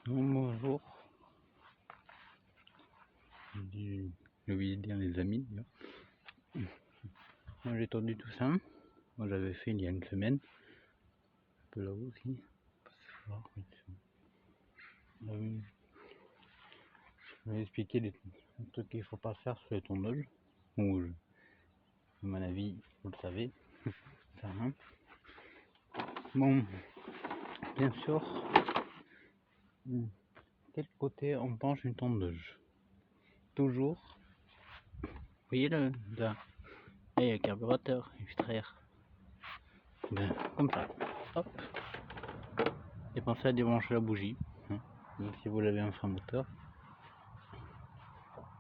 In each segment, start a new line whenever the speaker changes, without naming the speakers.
Bonjour, j'ai oublié de dire les amis. Moi j'ai tourné tout ça. Moi j'avais fait il y a une semaine. Un peu là-haut aussi. Je vais expliquer les trucs qu'il faut pas faire sur les tondeuses. Ou, à mon avis, vous le savez. Ça, hein. Bon, bien sûr, quel côté on penche une tondeuse? Toujours. Vous voyez là, il y a le carburateur, extraire. Ben, comme ça. Hop. Et pensez à débrancher la bougie. Hein. Même si vous l'avez un frein moteur.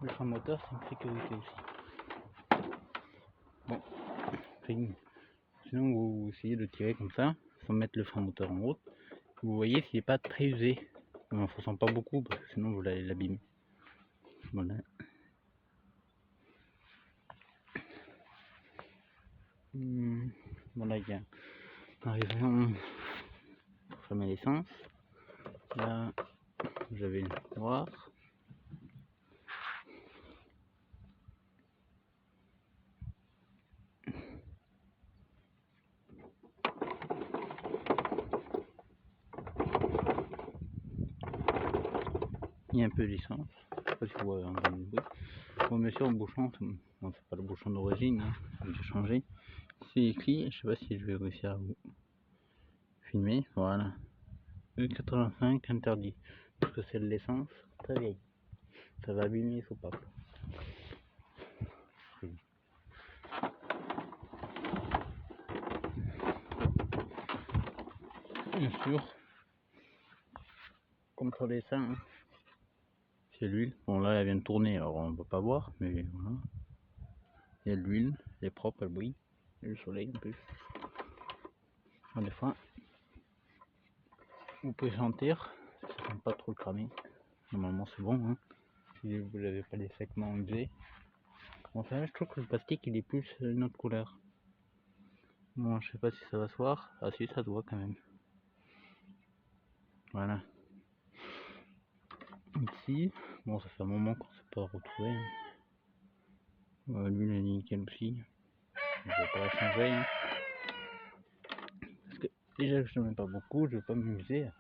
Le frein moteur, c'est une sécurité aussi. Bon. Sinon, vous essayez de tirer comme ça, sans mettre le frein moteur en route. Vous voyez s'il n'est pas très usé. Il n'en faut pas beaucoup, parce que sinon vous allez l'abîmer. Voilà. Voilà, il y a un rayon pour fermer l'essence. Là, j'avais le noir. Il y a un peu d'essence. Je sais pas si vous voyez un peu de bruit. Bon, bien sûr, le bouchon, bon, c'est pas le bouchon d'origine, hein, j'ai changé. C'est écrit, je sais pas si je vais réussir à vous filmer. Voilà. E85 interdit. Parce que c'est de l'essence très vieille. Ça va abîmer les soupapes. Bien sûr, contrôler ça, hein. C'est l'huile. Bon, là elle vient de tourner, alors on ne peut pas voir, mais voilà. Il y a de l'huile, elle est propre, elle brille. Et le soleil en plus. Alors, des fois, vous pouvez sentir, ça ne pas trop le cramer. Normalement c'est bon, hein. Si vous n'avez pas les segments usés. Bon, ça, je trouve que le plastique il est plus une autre couleur. Bon, je sais pas si ça va se voir. Ah si, ça se voit quand même. Voilà. Ici, bon, ça fait un moment qu'on ne s'est pas retrouvé. Hein. L'huile est nickel aussi. Je vais pas la changer. Hein. Parce que déjà que je ne mets pas beaucoup, je vais pas m'amuser à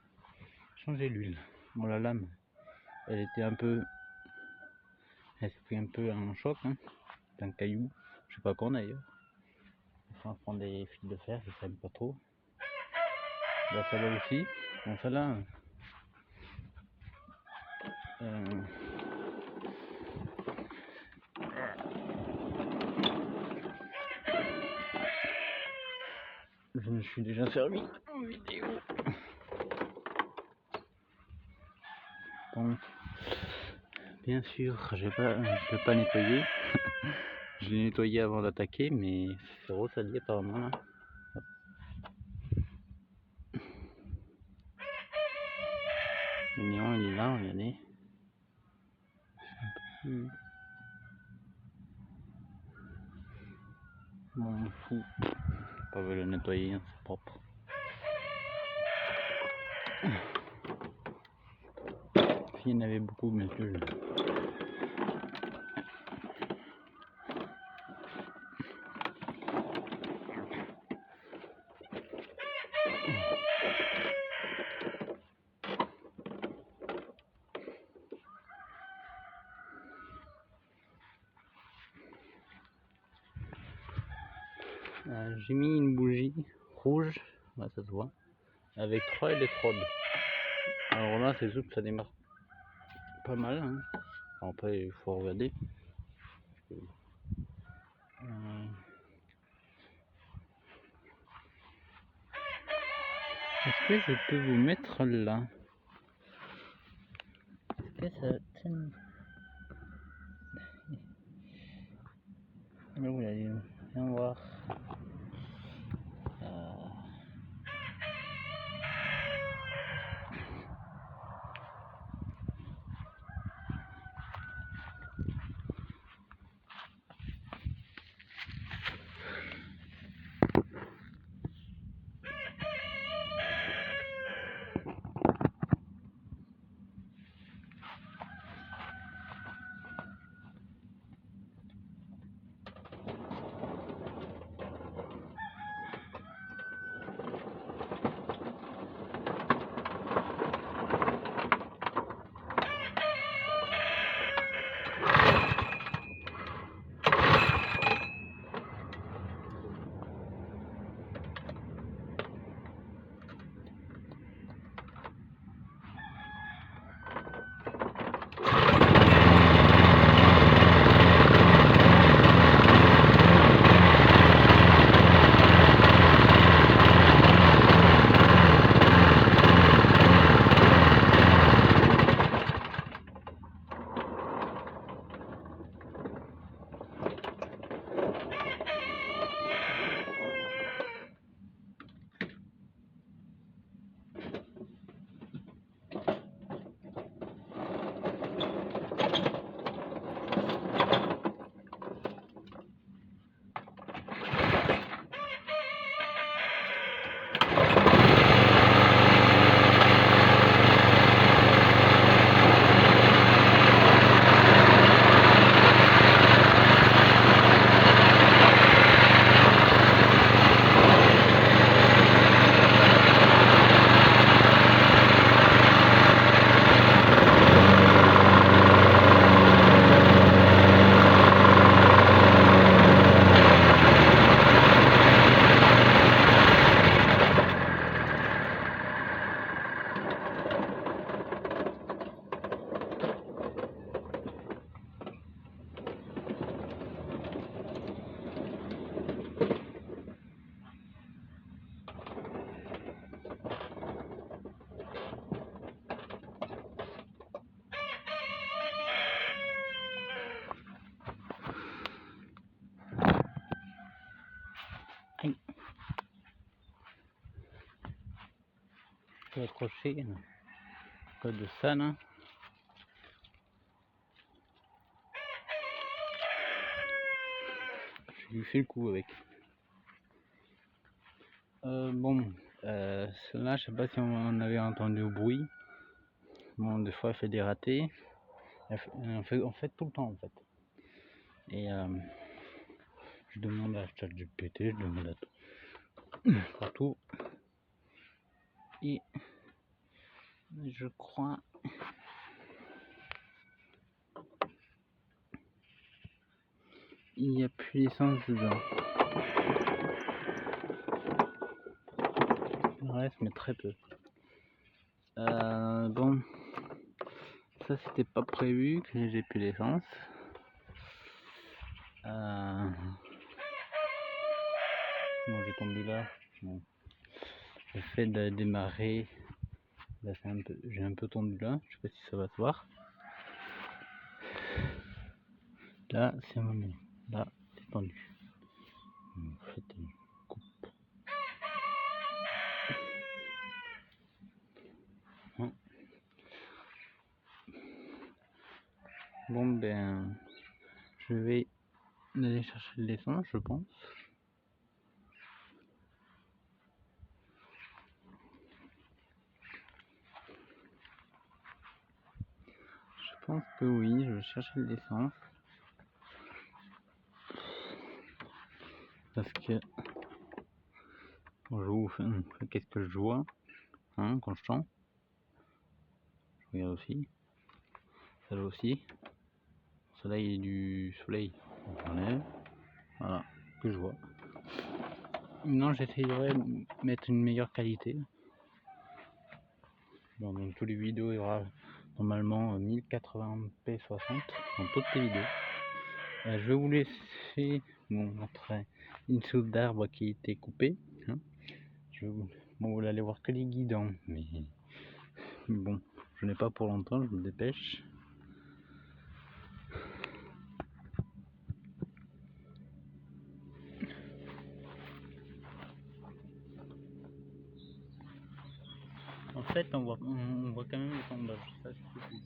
changer l'huile. Bon, la lame, elle était un peu. Elle s'est pris un peu un choc. Hein. C'est un caillou. Je sais pas quand d'ailleurs. Il faut prendre des fils de fer, je ne sais pas trop. Là, celle-là aussi. Bon, celle-là. Je me suis déjà servi en vidéo. Bon, bien sûr, je vais pas nettoyer. Je l'ai nettoyé avant d'attaquer, mais c'est ressali apparemment là. Le néon il est là, regardez. Bon, fou. Pas besoin de le nettoyer, hein, c'est propre. S'il y en avait beaucoup, bien sûr. J'ai mis une bougie rouge, là ça se voit, avec 3 électrodes. Alors là, c'est sûr que ça démarre pas mal. Hein. Après, il faut regarder. Est-ce que je peux vous mettre là? Est-ce que ça tient? Là vous allez viens voir. peux accrocher le code de ça là. Je lui fais le coup avec. Bon, celle-là, je sais pas si on avait entendu au bruit. Bon, des fois, elle fait des ratés. On fait tout le temps en fait. Et je demande à ChatGPT, je demande à tout, partout. Et je crois il n'y a plus d'essence dedans. Il reste, mais très peu. Bon, ça c'était pas prévu que j'ai plus d'essence. Bon, j'ai tombé là. Bon. Le fait de démarrer, là, j'ai un peu tendu là. Je sais pas si ça va se voir. Là, c'est un moment. Là, c'est tendu. En fait, coupe. Bon, ben, je vais aller chercher de l'essence, je pense. Je pense que oui, je vais chercher de l'essence. Parce que qu'est-ce que je vois quand je chante. Je regarde aussi. Ça aussi. Soleil et du soleil. On enlève. Voilà, que je vois. Non, j'essayerai de mettre une meilleure qualité. Bon, dans tous les vidéos, il y aura normalement 1080p 60 dans toutes les vidéos. Je vais vous laisser montrer une soupe d'arbre qui a été coupée. Bon, vous allez voir que les guidons, mais bon, je n'ai pas pour longtemps, je me dépêche. En fait, on voit quand même le tombage, ça c'est cool.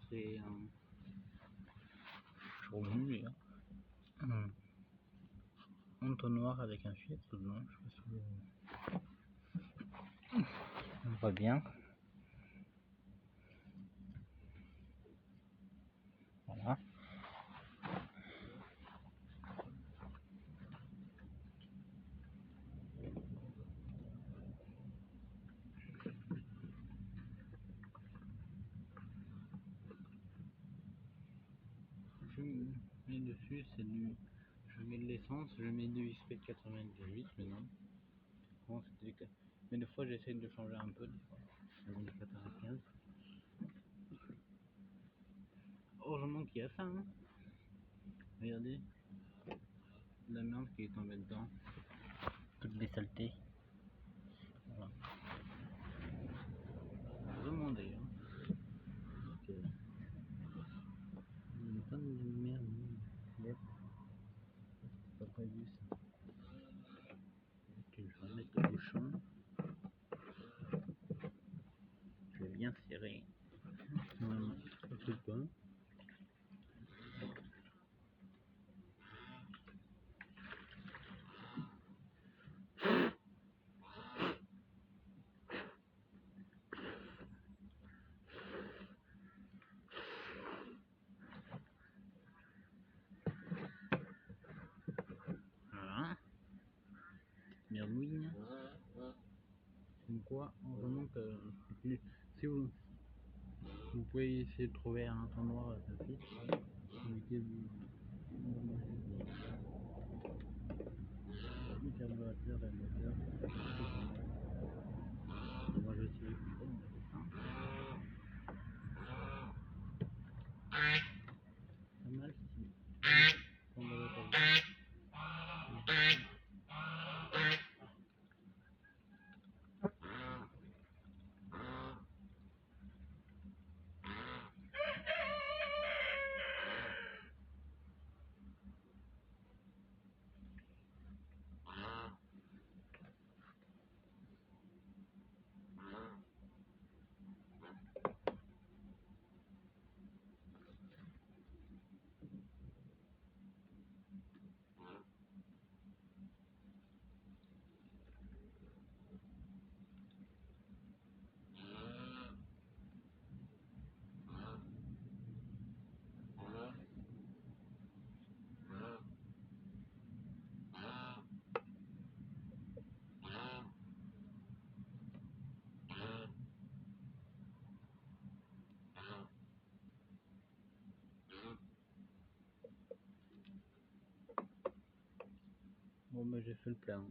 C'est un remue un entonnoir avec un filtre dedans, je sais pas si on voit bien. mets dessus, c'est du. Je mets de l'essence, je mets du XP 98 maintenant. Bon, mais des fois j'essaie de changer un peu, des fois. Je mets du 95. Heureusement qu'il y a ça, hein. Regardez, la merde qui est tombée dedans. Toutes les saletés. Voilà. Vraiment d'ailleurs. Parce que il y a une tonne de merde. Yep. C'était pas prévu ça. Ok, je vais remettre le bouchon. Je vais bien serrer. Voilà, ça fait pas. Voilà. Merdouille. Comme quoi, vraiment que si vous pouvez essayer de trouver un entonnoir à sa fiche, évitez le carburateur et le moteur. Moi je suis pas mal si on l'avait pas vu. Bon bah j'ai fait le plein.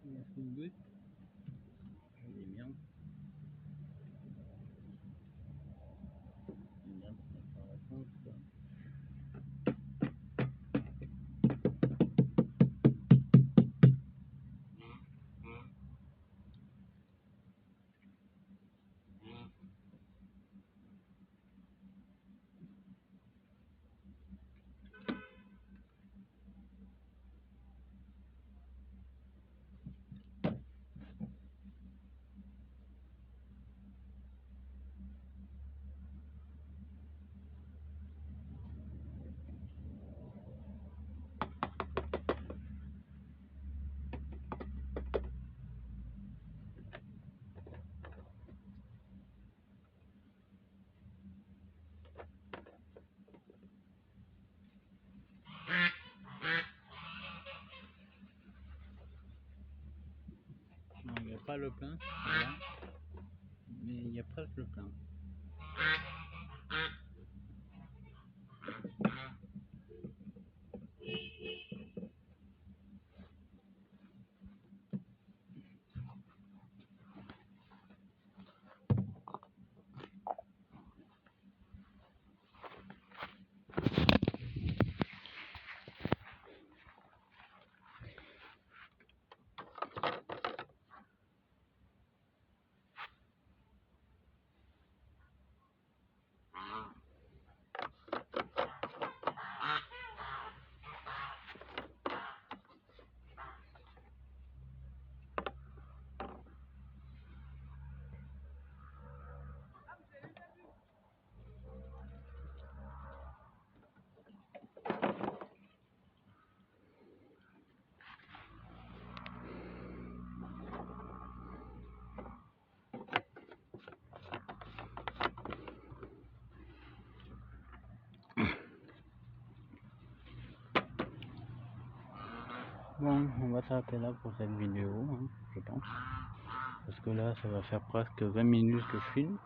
Il a fait une goutte. Il est bien. Il est bien, ça va répondre quoi. Non, il n'y a pas le plein, voilà. Mais il y a presque le plein. Bon, on va s'arrêter là pour cette vidéo, hein, je pense. Parce que là, ça va faire presque 20 minutes que je filme.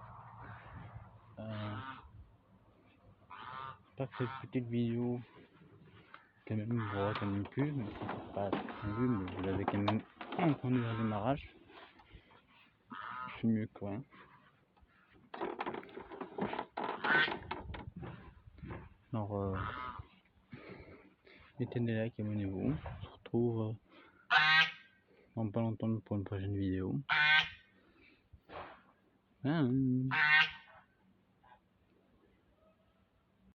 J'espère que cette petite vidéo, quand même, vous aura quand même plu, mais c'est pas très vu, mais vous l'avez quand même entendu au démarrage. Je suis mieux que rien. Alors, mettez des likes, abonnez-vous. On se retrouve dans pas longtemps pour une prochaine vidéo.